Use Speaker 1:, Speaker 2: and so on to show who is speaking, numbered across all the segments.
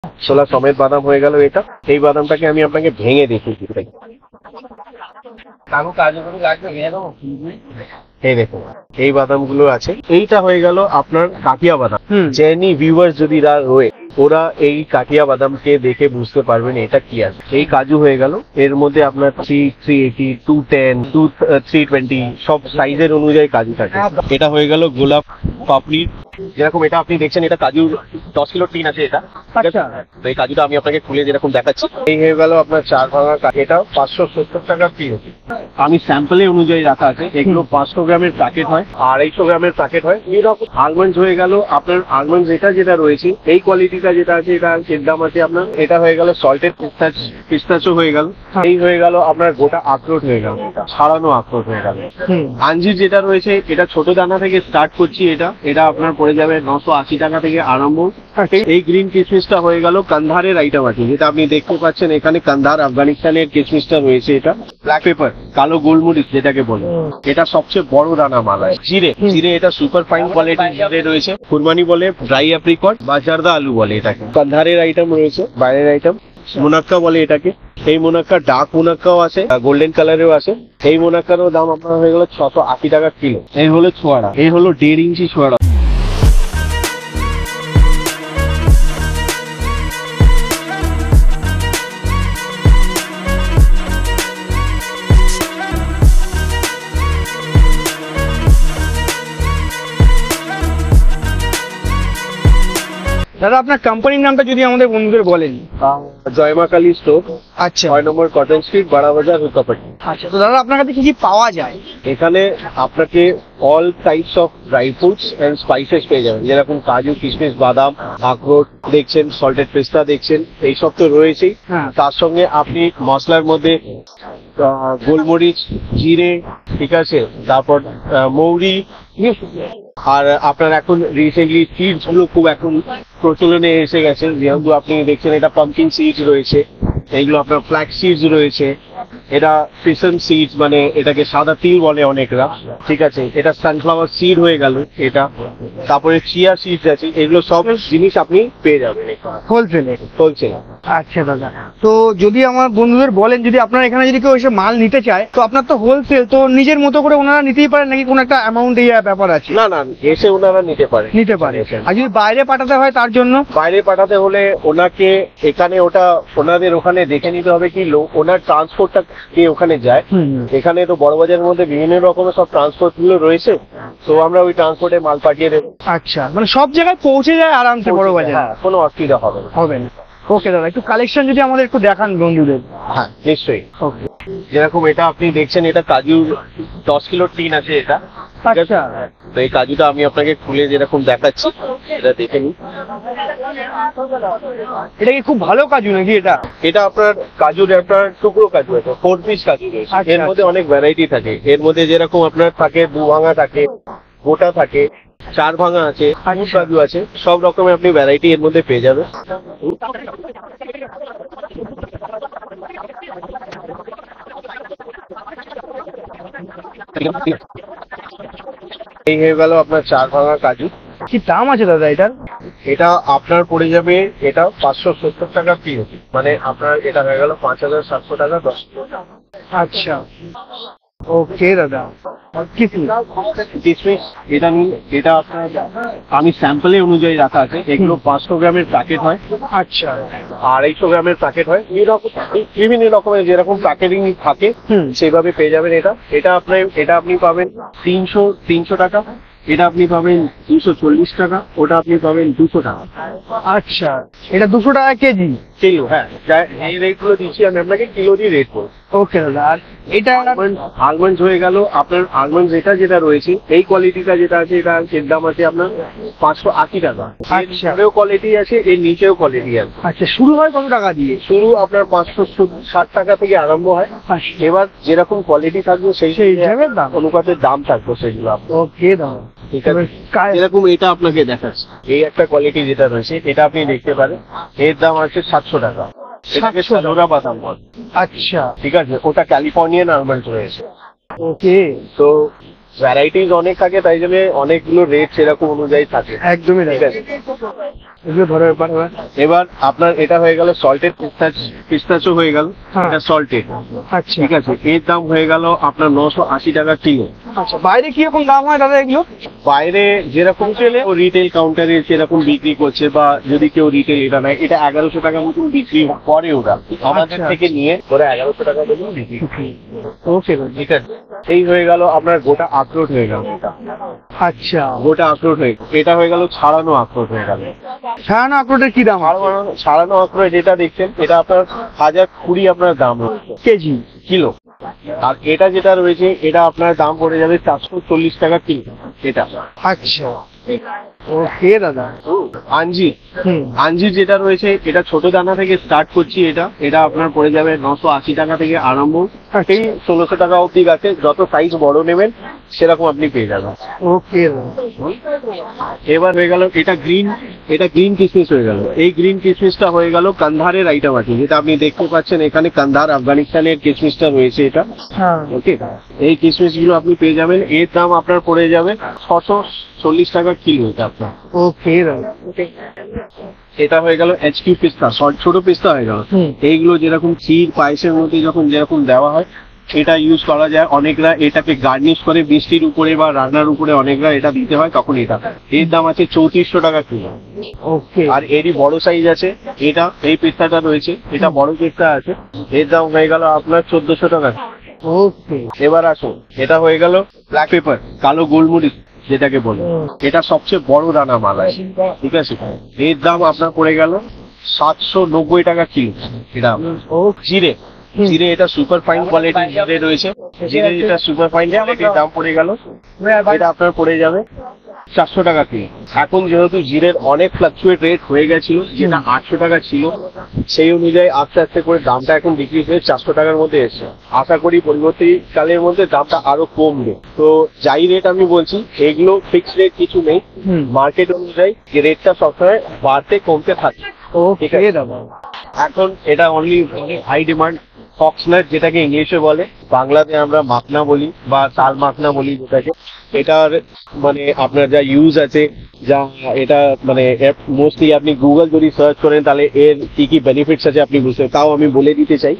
Speaker 1: ছোলা সমেত বাদাম হয়ে গেল এটা। এই বাদামটাকে আমি আপনাকে ভেঙে দেখিয়েছি। এই দেখুন এই বাদামগুলো আছে। এইটা হয়ে গেল আপনার কাঠিয়া বাদাম। জেনি ভিউয়ার্স যদি ওরা এই কাঠিয়া বাদামকে দেখে বুঝতে পারবেন এটা কি আছে। এই কাজু হয়ে গেল, এর মধ্যে আপনার 380, 210, 320 সব সাইজের অনুযায়ী কাজু থাকে। এটা হয়ে গেল গোলাপ পাপড়ি, যেরকম এটা আপনি দেখছেন এটা কাজু 10 কিলো টিন আছে এটা। তো এই কাজুটা আমি আপনাকে খুলে যেরকম দেখাচ্ছি। এই হয়ে গেল আপনার 4 ভাঙা কাজু, এটা 570 টাকা পিস। আমি স্যাম্পলে অনুযায়ী রাখা আছে। এগুলো 500 গ্রামের প্যাকেট হয়, 250 গ্রামের প্যাকেট হয়। এরকম আলমন্ড হয়ে গেল আপনার, আলমন্ড যেটা রয়েছে এই কোয়ালিটিটা যেটা আছে এটা এর দাম আছে আপনার। এটা হয়ে গেল সল্টেড পিস্তাচো হয়ে গেল। এই হয়ে গেল আপনার গোটা আখরোট হয়ে গেল, ছাড়ানো আখরোট হয়ে গেল। আঞ্জির যেটা রয়েছে এটা ছোট দানা থেকে স্টার্ট করছি। এটা আপনার পড়ে যাবে 980 টাকা থেকে আরম্ভ। এই গ্রিন কিশমিশটা হয়ে গেল কান্ধারের আইটেম আছে, যেটা আপনি দেখতে পাচ্ছেন এখানে কান্ধার আফগানিস্তানের কিশমিশটা রয়েছে। এটা ব্ল্যাক পেপার, কালো গোলমরিচ যেটাকে বলে, এটা সবচেয়ে বড় দানা মালায়। জিরে এটা সুপার ফাইন কোয়ালিটির জিরে রয়েছে। কুরবানি বলে, ড্রাই অ্যাপ্রিকট বা জারদা আলু বলে এটাকে। কান্ধারের আইটেম রয়েছে, বাইরের আইটেম মুনাক্কা বলে এটাকে। এই মুনাক্কা ডার্ক মুনাক্কাও আছে, গোল্ডেন কালারেও আছে। এই মুনাক্কারও দাম আপনার হয়ে গেল 680 টাকা কিলো। এই হলো ছোয়াড়া, এই হলো 1.5 ইঞ্চি ছোয়াড়া।
Speaker 2: দাদা আপনার কোম্পানির নামটা যদি আমাদের বন্ধুদের বলেন।
Speaker 1: জয়মা কালী স্টোর।
Speaker 2: আচ্ছা,
Speaker 1: 6 নম্বর কটন স্ট্রিট, বাড়াবাজার, হুকাপাটি।
Speaker 2: আচ্ছা, তো দাদা আপনার কাছে কি কি পাওয়া যায়?
Speaker 1: এখানে আপনাকে all types of dry fruits and spices পেয়ে যাবেন, যেরকম কাজু, কিশমিশ, বাদাম, আখরোট দেখছেন, সল্টেড পেস্তা দেখছেন, এইসব তো রয়েছেই। তার সঙ্গে আপনি মশলার মধ্যে গোলমরিচ, জিরে, ঠিক আছে, তারপর মৌরি, আর আপনার এখন রিসেন্টলি সিডস গুলো খুব এখন প্রচলনে এসে গেছে। যেহেতু আপনি দেখছেন এটা পাম্পকিন সিডস রয়েছে, এইগুলো আপনার ফ্ল্যাক্স সিডস রয়েছে, এটা সিসম সিডস মানে এটাকে সাদা তিল বলে অনেকরা, ঠিক আছে। এটা সানফ্লাওয়ার সিড হয়ে গেল এটা। তারপরে চিয়া সিডস আছে, এগুলো সব জিনিস আপনি পেয়ে যাবেন
Speaker 2: হোলসেলে।
Speaker 1: আচ্ছা
Speaker 2: দাদা, তো যদি আমার বন্ধুদের বলেন, যদি আপনার এখানে যদি কেউ এসে মাল নিতে চায়, তো আপনার তো হোলসেল, তো নিজের মতো করে ওনারা নিতেই পারেন নাকি কোনো একটা অ্যামাউন্ট এই ব্যাপার আছে?
Speaker 1: না, এসে ওনারা নিতে পারে।
Speaker 2: আর যদি বাইরে পাঠাতে হয় তার জন্য?
Speaker 1: বাইরে পাঠাতে হলে ওনাকে এখানে ওনাদের ওখানে দেখে নিতে হবে কি ওনার ট্রান্সপোর্টটা কে ওখানে যায়। এখানে তো বড় বাজারের মধ্যে বিভিন্ন রকমের সব ট্রান্সপোর্ট গুলো রয়েছে, তো আমরা ওই ট্রান্সপোর্টে মাল পাঠিয়ে দেবো।
Speaker 2: আচ্ছা, মানে সব জায়গায় পৌঁছে যায় আরামসে বড় বাজারে?
Speaker 1: হ্যাঁ, কোনো অসুবিধা হবে না।
Speaker 2: ওকে দাদা, একটু কালেকশন যদি আমাদের একটু দেখান বন্ধুদের।
Speaker 1: হ্যাঁ, নিশ্চয়ই। যেরকম এটা আপনি দেখছেন এটা কাজু 10 কিলো টিন আছে এটা।
Speaker 2: আচ্ছা,
Speaker 1: তো এই কাজুটা আমি আপনাকে খুলে যেরকম দেখাচ্ছি, এটা দেখে নিন।
Speaker 2: এটা কি খুব ভালো কাজু নাকি?
Speaker 1: এটা আপনার কাজুর আপনার টুকরো কাজু আছে, 4 পিস কাজু রয়েছে। এর মধ্যে অনেক ভ্যারাইটি থাকে। এর মধ্যে যেরকম আপনার থাকে 2 ভাঙা থাকে, গোটা থাকে, 4 ভাঙা আছে, কাজু আছে, সব রকমের আপনি ভ্যারাইটি এর মধ্যে পেয়ে যাবেন। এই হয়ে গেল আপনার 4 ভাঙা কাজু।
Speaker 2: কি দাম আছে দাদা এটার?
Speaker 1: এটা আপনার পড়ে যাবে এটা 570 টাকা পিস, মানে আপনার এটা হয়ে গেল 5700 টাকা 10 কিলো।
Speaker 2: আচ্ছা, ওকে দাদা।
Speaker 1: কিশমিশ এটা নিন, এটা আপনার আমি স্যাম্পলে অনুযায়ী রাখা আছে। এগুলো 500 গ্রামের প্যাকেট হয়।
Speaker 2: আচ্ছা,
Speaker 1: 250 গ্রামের প্যাকেট হয়। বিভিন্ন রকমের যেরকম প্যাকেটিং থাকে সেইভাবে পেয়ে যাবেন। এটা আপনি পাবেন 300 টাকা, এটা আপনি পাবেন 240 টাকা, ওটা আপনি পাবেন 200 টাকা।
Speaker 2: আচ্ছা, এটা 200 টাকা কেজি?
Speaker 1: কিলো, হ্যাঁ। এই রেট গুলো দিচ্ছি আমি আপনাকে, কিলো দিয়ে রেট করবো।
Speaker 2: ওকে দাদা। আর এটা
Speaker 1: আলমন্ড হয়ে গেল আপনার, আলমন্ড যেটা রয়েছে এই কোয়ালিটিটা যেটা আছে এটা এর দাম আছে আপনার 580 টাকা।
Speaker 2: আচ্ছা,
Speaker 1: কোয়ালিটি আছে, এর নিচেও কোয়ালিটি আছে।
Speaker 2: আচ্ছা, শুরু হয় কত টাকা দিয়ে?
Speaker 1: শুরু আপনার 560 টাকা থেকে আরম্ভ হয়। এবার যেরকম কোয়ালিটি থাকবে সেই হিসাবে অনুপাতের দাম থাকবে সেগুলো।
Speaker 2: ওকে দাদা,
Speaker 1: ঠিক আছে। যেরকম এটা আপনাকে দেখাচ্ছি, এই একটা কোয়ালিটি যেটা রয়েছে এটা আপনি দেখতে পারেন, এর দাম আছে 700 টাকা। এটাকে সালোরা বাদাম বলে।
Speaker 2: আচ্ছা,
Speaker 1: ঠিক আছে, ওটা ক্যালিফোর্নিয়ান আলমন্ড রয়েছে।
Speaker 2: ওকে,
Speaker 1: তো ভ্যারাইটিস অনেক থাকে, তাই জন্য অনেকগুলো রেট সেরকম অনুযায়ী থাকে।
Speaker 2: একদমই
Speaker 1: ঠিক আছে।
Speaker 2: এগুলো ধরে ব্যাপার হবে।
Speaker 1: এবার আপনার এটা হয়ে গেল সল্টেড পিস্তাচো হয়ে গেল,
Speaker 2: হ্যাঁ।
Speaker 1: এটা সল্টেড।
Speaker 2: আচ্ছা
Speaker 1: ঠিক আছে, এর দাম হয়ে গেল আপনার 980 টাকা কিলো।
Speaker 2: আচ্ছা, বাইরে কিরকম দাম হয় দাদা এগুলো?
Speaker 1: বাইরে যেরকম রিটেল কাউন্টারে যেরকম বিক্রি করছে, বা যদি কেউ রিটেল এটা নেয়, এটা 1100 টাকা মতন বিক্রি করে ওরা, আমাদের
Speaker 2: আচ্ছা।
Speaker 1: থেকে নিয়ে ওরা 1100 টাকা মতন বিক্রি করে।
Speaker 2: ওকে
Speaker 1: ঠিক আছে, এই হয়ে গেল আপনার গোটা আখরোট হয়ে গেল, এটা
Speaker 2: আচ্ছা,
Speaker 1: গোটা আখরোট হয়ে গেল। এটা হয়ে গেল ছাড়ানো আখরোট হয়ে গেল।
Speaker 2: ছাড়ানো আখরোটের কি দাম
Speaker 1: ছাড়ানো আখরোট যেটা দেখছেন, এটা আপনার 1020 আপনার দাম রয়েছে
Speaker 2: কেজি?
Speaker 1: কিলো। আর এটা যেটা রয়েছে, এটা আপনার দাম পড়ে যাবে 440 টাকা কিলো এটা।
Speaker 2: আচ্ছা ওকে দাদা।
Speaker 1: আঞ্জির,
Speaker 2: হুম
Speaker 1: আঞ্জির যেটা রয়েছে, এটা ছোট দানা থেকে স্টার্ট করছি, এটা আপনার পড়ে যাবে 980 টাকা থেকে আরম্ভ, এই 1600 টাকা অব্দি আছে। যত সাইজ বড় নেবেন সেরকম আপনি পেয়ে যাবেন।
Speaker 2: ওকে
Speaker 1: এবার হয়ে গেল এটা গ্রিন কিশমিশ হয়ে গেল। এই গ্রিন কিশমিশটা হয়ে গেল কান্ধারের আইটেম আছে, যেটা আপনি দেখতে পাচ্ছেন এখানে কান্ধার আফগানিস্তানের কিশমিশটা রয়েছে এটা।
Speaker 2: হ্যাঁ
Speaker 1: ওকে, এই কিশমিশ গুলো আপনি পেয়ে যাবেন। এর দাম আপনার পড়ে যাবে 640 টাকা কিলো এটা আপনার।
Speaker 2: ওকে দাদা।
Speaker 1: এটা হয়ে গেল এইচকিউ পিস্তা, ছোট পিস্তা হয়ে গেল।
Speaker 2: হুম।
Speaker 1: এইগুলো যেরকম ক্ষীর পায়েসের মধ্যে যখন যেরকম দেওয়া হয়, এটা ইউজ করা যায়। অনেকরা এটাকে গার্নিশ করে মিষ্টির উপরে বা রান্নার উপরে অনেকরা এটা দিতে হয়, তখন এটা। এর দাম আছে 3400 টাকা কিলো।
Speaker 2: ওকে
Speaker 1: আর এরই বড় সাইজ আছে, এটা এই পিস্তাটা রয়েছে, এটা বড় পিস্তা আছে, এর দাম হয়ে গেল আপনার 1400 টাকা।
Speaker 2: ওকে
Speaker 1: এবার আসুন, এটা হয়ে গেল ব্ল্যাক পেপার, কালো গোলমরিচ যেটাকে বলে। এটা সবচেয়ে বড় দানা মাল আছে, ঠিক আছে। এর দাম আপনার পড়ে গেল 790 টাকা কিলো। এটা জিরে, জিরে এটা সুপার ফাইন কোয়ালিটির জিরে রয়েছে, জিরে যেটা সুপার ফাইন কোয়ালিটির দাম পড়ে গেল, এটা আপনার পড়ে যাবে 400 টাকা কিলো। এখন যেহেতু জিরের অনেক ফ্লাকচুয়েট রেট হয়ে গেছিল, যেটা 800 টাকা ছিল, সেই অনুযায়ী আস্তে আস্তে করে দামটা এখন বিক্রি হয়ে 400 টাকার মধ্যে এসেছে। আশা করি পরবর্তীকালের মধ্যে দামটা আরো কমবে। তো যাই রেট আমি বলছি, এগুলো ফিক্সড রেট কিছু নেই, মার্কেট অনুযায়ী রেটটা সবসময় বাড়তে কমতে থাকে।
Speaker 2: ওকে দাদা।
Speaker 1: এখন এটা অনলি হাই ডিমান্ড ফক্সনাট, যেটাকে ইংলিশে বলে, বাংলাতে আমরা মাখনা বলি বা তাল মাখনা বলি যেটাকে। এটার মানে আপনার যা ইউজ আছে, যা এটা মানে মোস্টলি আপনি গুগল যদি সার্চ করেন, তাহলে এর কি কি বেনিফিটস আছে আপনি বুঝতে, তাও আমি বলে দিতে চাই।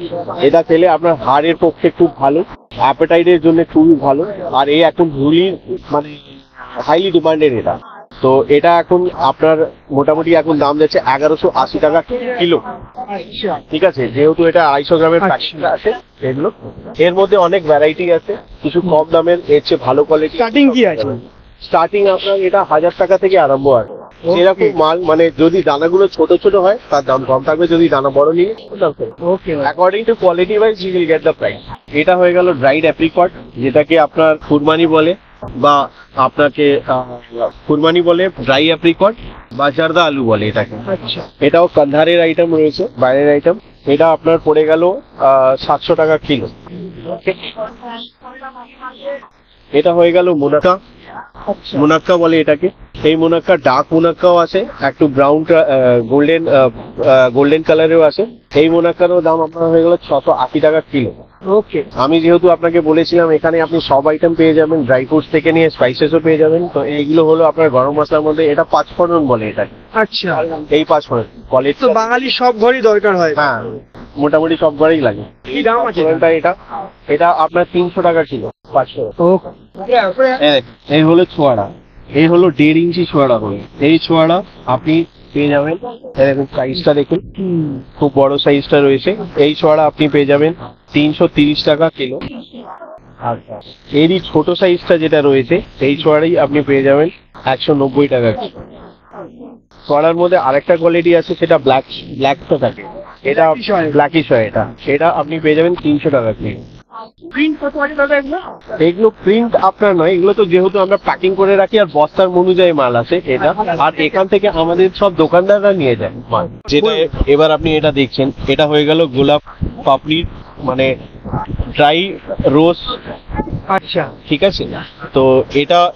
Speaker 1: এটা খেলে আপনার হাড়ের পক্ষে খুব ভালো, অ্যাপেটাইটের জন্য খুবই ভালো। আর এই এখন হুলির মানে হাইলি ডিমান্ডেড এটা। তো এটা এখন আপনার মোটামুটি এখন দাম যাচ্ছে 1180 টাকা কিলো। ঠিক আছে, যেহেতু এটা 250 গ্রামের প্যাকেট আছে এগুলো, এর মধ্যে অনেক ভ্যারাইটি আছে, কিছু কম দামের, এর চেয়ে ভালো কোয়ালিটি।
Speaker 2: স্টার্টিং কি আছে?
Speaker 1: স্টার্টিং আপনার এটা 1000 টাকা থেকে আরম্ভ আছে। যেরকম মাল মানে যদি দানাগুলো ছোট ছোট হয় তার দাম কম থাকবে, যদি দানা বড় নিয়ে
Speaker 2: okay
Speaker 1: according to quality wise you will get the price. এটা হয়ে গেল ড্রাইড অ্যাপ্রিকট, যেটাকে আপনার কুরমানি বলে, বা আপনাকে কুরমানি বলে, ড্রাই অ্যাপ্রিকট বা জারদা আলু বলে এটাকে।
Speaker 2: আচ্ছা
Speaker 1: এটাও কান্ধারের আইটেম রয়েছে, বাইরের আইটেম। এটা আপনার পড়ে গেল 700 টাকা কিলো। এটা হয়ে গেল মুনাক্কা, মুনাক্কা বলে এটাকে। এই মুনাক্কা ডার্ক মুনাক্কাও আছে, একটু ব্রাউন গোল্ডেন কালারেও আছে। এই মুনাক্কারও দাম আপনার হয়ে গেল 680 টাকা কিলো।
Speaker 2: ওকে
Speaker 1: আমি যেহেতু আপনাকে বলেছিলাম এখানে আপনি সব আইটেম পেয়ে যাবেন, ড্রাই ফ্রুটস থেকে নিয়ে স্পাইসেসও পেয়ে যাবেন। তো এইগুলো হলো আপনার গরম মশলার মধ্যে, এটা 5 ফোড়ন বলে এটাকে।
Speaker 2: আচ্ছা,
Speaker 1: এই 5 ফোড়ন কোয়ালিটি
Speaker 2: তো বাঙালি সব ঘরই দরকার হয়।
Speaker 1: হ্যাঁ, মোটামুটি সব ঘরেই লাগে।
Speaker 2: কি দাম আছে
Speaker 1: এটা এটা আপনার 300 টাকা কিলো, 500।
Speaker 2: ওকে
Speaker 1: এই হলো ছোয়াড়া, এই হলো 1.5 ইঞ্চি ছোয়াড়া হলো। এই ছোয়াড়া আপনি পেয়ে যাবেন, এরকম সাইজটা দেখুন, খুব বড় সাইজটা রয়েছে। এই ছোয়াড়া আপনি পেয়ে যাবেন 330 টাকা কিলো। আচ্ছা, এরই ছোট সাইজটা যেটা রয়েছে, এই ছোয়াড়াই আপনি পেয়ে যাবেন 190 টাকা কিলো। ছোয়াড়ার মধ্যে আরেকটা কোয়ালিটি আছে, সেটা ব্ল্যাকটা থাকে, এটা ব্ল্যাকিশ হয়। এটা আপনি পেয়ে যাবেন 300 টাকা কিলো।
Speaker 2: প্রিন্ট কত আছে দাদা এগুলো?
Speaker 1: এগুলো প্রিন্ট আপনার নয়, এগুলো তো যেহেতু আমরা প্যাকিং করে রাখি আর বস্তার অনুযায়ী মাল আছে এটা। আর এখান থেকে আমাদের সব দোকানদাররা নিয়ে যায় মাল। যেটা এবার আপনি এটা দেখছেন, এটা হয়ে গেল গোলাপ পাপড়ির মানে ড্রাই রোজ।
Speaker 2: আচ্ছা
Speaker 1: ঠিক আছে, তো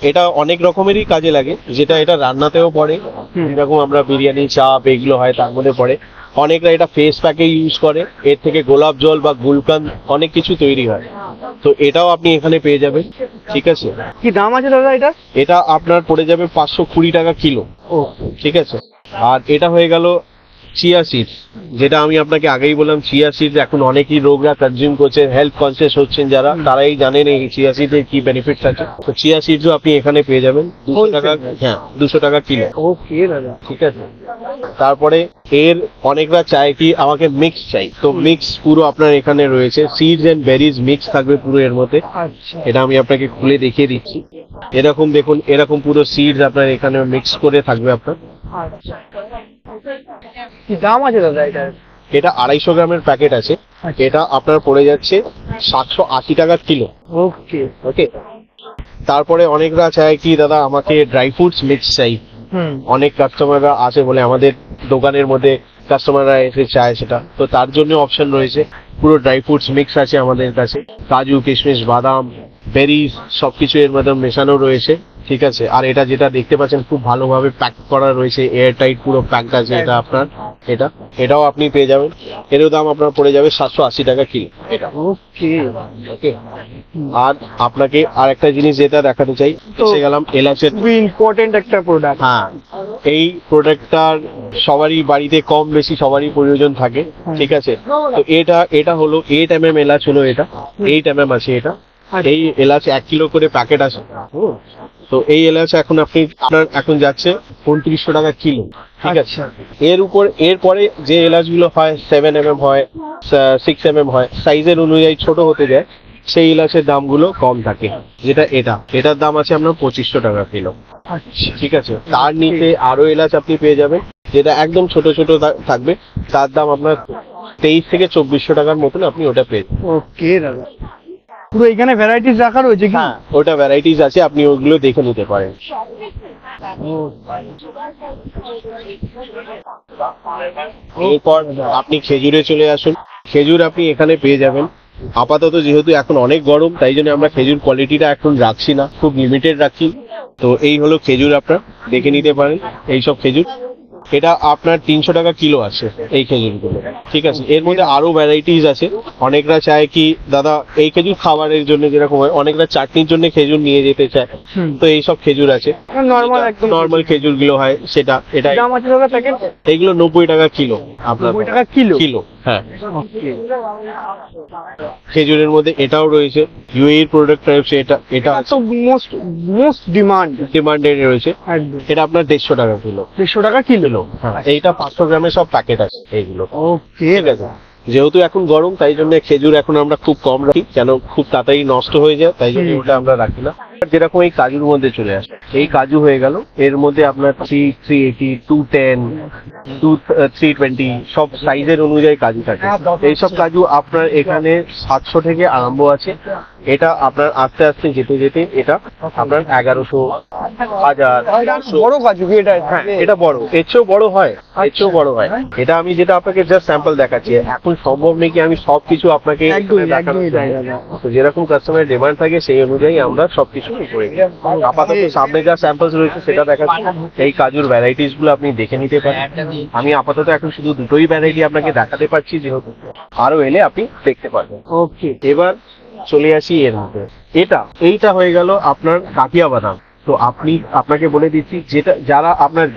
Speaker 1: এটা অনেক রকমেরই কাজে লাগে, যেটা এটা রান্নাতেও পড়ে, যেরকম আমরা বিরিয়ানি, চাপ এগুলো হয় তার মধ্যে পড়ে। অনেকরা এটা ফেস প্যাকে ইউজ করে, এর থেকে গোলাপ জল বা গুলকান অনেক কিছু তৈরি হয়। তো এটাও আপনি এখানে পেয়ে যাবেন। ঠিক আছে,
Speaker 2: কি দাম আছে দাদা এটা?
Speaker 1: এটা আপনার পড়ে যাবে 520 টাকা কিলো।
Speaker 2: ও
Speaker 1: ঠিক আছে, আর এটা হয়ে গেল চিয়া সিডস, যেটা আমি আপনাকে আগেই বললাম। চিয়া সিডস এখন অনেকেই রোগরা কনজিউম করছে, হেলথ কনসিয়াস হচ্ছেন যারা, তারাই জানেন এই চিয়া সিডের কি বেনিফিটস আছে। তো চিয়া সিডসও আপনি এখানে পেয়ে যাবেন 200 টাকা। হ্যাঁ, 200 টাকা কিলো।
Speaker 2: ওকে দাদা,
Speaker 1: ঠিক আছে। তারপরে এর অনেকরা চায় কি আমাকে মিক্স চাই, তো মিক্স পুরো আপনার এখানে রয়েছে। সিডস এন্ড বেরিজ মিক্স থাকবে পুরো এর মধ্যে।
Speaker 2: আচ্ছা
Speaker 1: এটা আমি আপনাকে খুলে দেখিয়ে দিচ্ছি। এরকম দেখুন, এরকম পুরো সিডস আপনার এখানে মিক্স করে থাকবে আপনার।
Speaker 2: আচ্ছা, কি দাম আছে দাদা এটা?
Speaker 1: এটা 250 গ্রামের প্যাকেট আছে। এটা আপনার পড়ে যাচ্ছে 780 টাকা কিলো।
Speaker 2: ওকে
Speaker 1: ওকে। তারপরে অনেকরা চায় কি দাদা আমাকে ড্রাই ফ্রুটস মিক্স চাই। অনেক কাস্টমাররা আছে বলে আমাদের দোকানের মধ্যে কাস্টমাররা এসে চায় সেটা, তো তার জন্য অপশন রয়েছে। পুরো ড্রাই ফ্রুটস মিক্স আছে আমাদের কাছে, কাজু কিশমিশ বাদাম বেরিজ সবকিছু এর মধ্যে মেশানো রয়েছে। ঠিক আছে। আর এটা যেটা দেখতে পাচ্ছেন খুব ভালোভাবে প্যাক করা রয়েছে, এয়ার টাইট পুরো প্যাকড আছে এটা আপনার। এটাও আপনি পেয়ে যাবেন। এরও দাম আপনার পড়ে যাবে 780 টাকা কিলো এটা।
Speaker 2: ওকে
Speaker 1: ওকে। আর আপনাকে আর একটা জিনিস যেটা দেখাতে চাই, এসে গেলাম এলাচের।
Speaker 2: খুবই ইম্পর্টেন্ট একটা প্রোডাক্ট।
Speaker 1: হ্যাঁ, এই প্রোডাক্টটার সবারই বাড়িতে কম বেশি সবারই প্রয়োজন থাকে। ঠিক আছে। তো এটা হলো 8 mm এলাচ হলো এটা। 8 mm আছে এটা। এই এলাচ 1 কিলো করে প্যাকেট আছে। তো এই এলাচ এখন আপনার এখন যাচ্ছে 2900 টাকা কিলো। ঠিক আছে। এরপরে যে এলাচগুলো হয় 7 mm হয়, 6 mm হয়, সাইজের অনুযায়ী ছোট হতে যায়, সেই এলাচের দামগুলো কম থাকে। যেটা এটার দাম আছে আপনার 2500 টাকা কিলো। ঠিক আছে। তার নিচে আরো এলাচ আপনি পেয়ে যাবেন, যেটা একদম ছোট ছোট থাকবে, তার দাম আপনার 2300 থেকে 2400 টাকার মতন আপনি ওটা পেয়ে যাবেন।
Speaker 2: ওকে দাদা, পুরো এখানে ভ্যারাইটিস রাখা রয়েছে কি?
Speaker 1: হ্যাঁ, ওটা ভ্যারাইটিস আছে, আপনি ওগুলো দেখে নিতে পারেন। এরপর আপনি খেজুরে চলে আসুন। খেজুর আপনি এখানে পেয়ে যাবেন। আপাতত যেহেতু এখন অনেক গরম, তাই জন্য আমরা খেজুর কোয়ালিটিটা এখন রাখছি না, খুব লিমিটেড রাখছি। তো এই হলো খেজুর, আপনার দেখে নিতে পারেন এইসব খেজুর। এটা আপনার 300 টাকা কিলো আছে এই খেজুরগুলো। ঠিক আছে। এর মধ্যে আরো ভ্যারাইটিস আছে। অনেকরা চায় কি দাদা এই খেজুর খাবারের জন্য, যেরকম হয় অনেকরা চাটনির জন্য খেজুর নিয়ে যেতে চায়, তো এইসব খেজুর আছে।
Speaker 2: নরমাল একদম
Speaker 1: নর্মাল খেজুর গুলো হয় সেটা। এটা
Speaker 2: দাম আছে দাদা প্যাকেট?
Speaker 1: এইগুলো 90 টাকা কিলো আপনার।
Speaker 2: 90 টাকা কিলো?
Speaker 1: কিলো, হ্যাঁ।
Speaker 2: ওকে।
Speaker 1: খেজুরের মধ্যে এটাও রয়েছে, ইউএইর প্রোডাক্ট রয়েছে। এটা
Speaker 2: তো মোস্ট
Speaker 1: ডিমান্ডেড রয়েছে।
Speaker 2: একদম।
Speaker 1: এটা আপনার 150 টাকা কিলো।
Speaker 2: 150 টাকা কিলো?
Speaker 1: এইটা 500 গ্রামের সব প্যাকেট আছে এইগুলো।
Speaker 2: ওকে।
Speaker 1: ঠিক আছে। যেহেতু এখন গরম, তাই জন্য খেজুর এখন আমরা খুব কম রাখি, কেন খুব তাড়াতাড়ি নষ্ট হয়ে যায়, তাই জন্য ওটা আমরা রাখি না। যেরকম এই কাজুর মধ্যে চলে আসে, এই কাজু হয়ে গেল, এর মধ্যে আপনার 380, 210, 320 সব সাইজের অনুযায়ী কাজু থাকে। এইসব কাজু আপনার এখানে 700 থেকে আরম্ভ আছে। এটা আপনার আস্তে আস্তে যেতে যেতে এটা আপনার 1100, 1000, 500।
Speaker 2: বড় কাজু কি এটা?
Speaker 1: হ্যাঁ, এটা বড়, এর চেয়েও বড় হয়, এর চেয়েও বড় হয়। এটা আমি যেটা আপনাকে জাস্ট স্যাম্পল দেখাচ্ছি, এখন সম্ভব নেই কি আমি সবকিছু আপনাকে দেখানো। তো যেরকম কাস্টমারের ডিমান্ড থাকে সেই অনুযায়ী আমরা সবকিছু করে দিই। আপাতত সামনে যা স্যাম্পলস রয়েছে সেটা দেখাচ্ছি। এই কাজুর ভ্যারাইটিস গুলো আপনি দেখে নিতে পারেন। আমি আপাতত এখন শুধু দুটোই ভ্যারাইটি আপনাকে দেখাতে পারছি, যেহেতু আরো এলে আপনি দেখতে পারবেন।
Speaker 2: ওকে।
Speaker 1: এবার চলে আসি এর মধ্যে। এইটা হয়ে গেল আপনার কাঠিয়া বাদাম। তো আপনাকে বলে দিচ্ছি, যারা আপনার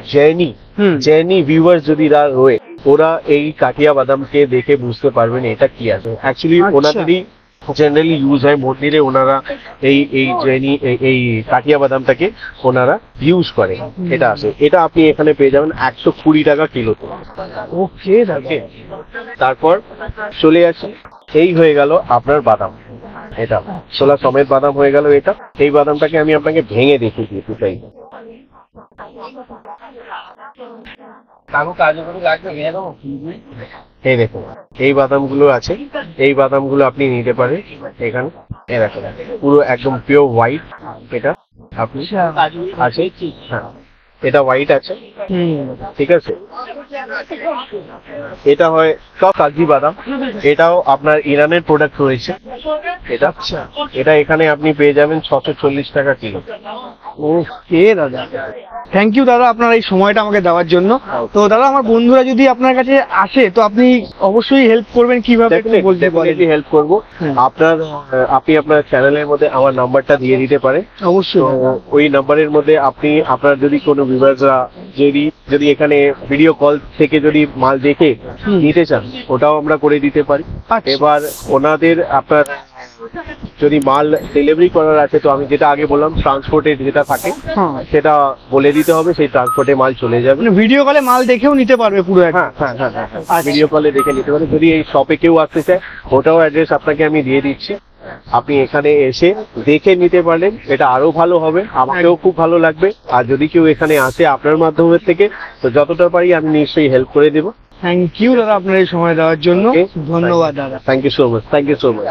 Speaker 1: জেনি ভিউয়ার্স যদি রয়ে, ওরা এই কাঠিয়া বাদামকে দেখে বুঝতে পারবেন এটা কি আছে। অ্যাকচুয়ালি ওনাদেরই জেনারেলি ইউজ হয় মন্দিরে, ওনারা এই কাঠিয়া বাদামটাকে ওনারা ইউজ করে। এটা আছে, এটা আপনি এখানে পেয়ে যাবেন 120 টাকা কিলো।
Speaker 2: ওকে দাদা।
Speaker 1: তারপর চলে আসি, এই হয়ে গেল আপনার বাদাম। এটা ছোলা সমেত বাদাম হয়ে গেল এটা। এই বাদামটাকে আমি আপনাকে ভেঙে দেখিয়ে দিতে চাই। এই দেখুন, এই বাদামগুলো আছে। এই বাদামগুলো আপনি নিতে পারেন এখানে। এরকম পুরো একদম পিওর হোয়াইট এটা আপনি আছে। হ্যাঁ, এটা হোয়াইট আছে। ঠিক আছে। এটা হয় সব কাজী বাদাম। এটাও আপনার ইরানের প্রোডাক্ট রয়েছে। এটা এখানে আপনি পেয়ে যাবেন 640 টাকা কিলো।
Speaker 2: ওকে দাদা, থ্যাংক ইউ দাদা আপনার এই সময়টা আমাকে দেওয়ার জন্য। তো দাদা আমার বন্ধুরা যদি আপনার কাছে আসে, তো আপনি অবশ্যই হেল্প করবেন কিভাবে বলতে পারেন?
Speaker 1: হেল্প করবো। আপনি আপনার চ্যানেলের মধ্যে আমার নাম্বারটা দিয়ে দিতে পারেন।
Speaker 2: অবশ্যই।
Speaker 1: ওই নাম্বারের মধ্যে আপনার যদি কোনো ভিউয়ার্সরা যদি এখানে ভিডিও কল থেকে যদি মাল দেখে নিতে চান ওটাও আমরা করে দিতে পারি।
Speaker 2: আচ্ছা।
Speaker 1: এবার ওনাদের আপনার যদি মাল ডেলিভারি করার আছে তো আমি যেটা আগে বললাম ট্রান্সপোর্টের যেটা থাকে
Speaker 2: হ্যাঁ।
Speaker 1: সেটা বলে দিতে হবে, সেই ট্রান্সপোর্টে মাল চলে যাবে।
Speaker 2: মানে ভিডিও কলে মাল দেখেও নিতে পারবে পুরো একটা।
Speaker 1: হ্যাঁ হ্যাঁ হ্যাঁ হ্যাঁ, ভিডিও কলে দেখে নিতে পারে। যদি এই শপে কেউ আসতে চায় ওটাও অ্যাড্রেস আপনাকে আমি দিয়ে দিচ্ছি, আপনি এখানে এসে দেখে নিতে পারলেন, এটা আরো ভালো হবে, আমাকেও খুব ভালো লাগবে। আর যদি কেউ এখানে আসে আপনার মাধ্যমে থেকে তো যতটা পারি আমি নিশ্চয়ই হেল্প করে দেবো।
Speaker 2: থ্যাংক ইউ দাদা আপনার এই সময় দেওয়ার জন্য। ধন্যবাদ দাদা।
Speaker 1: Thank you so much.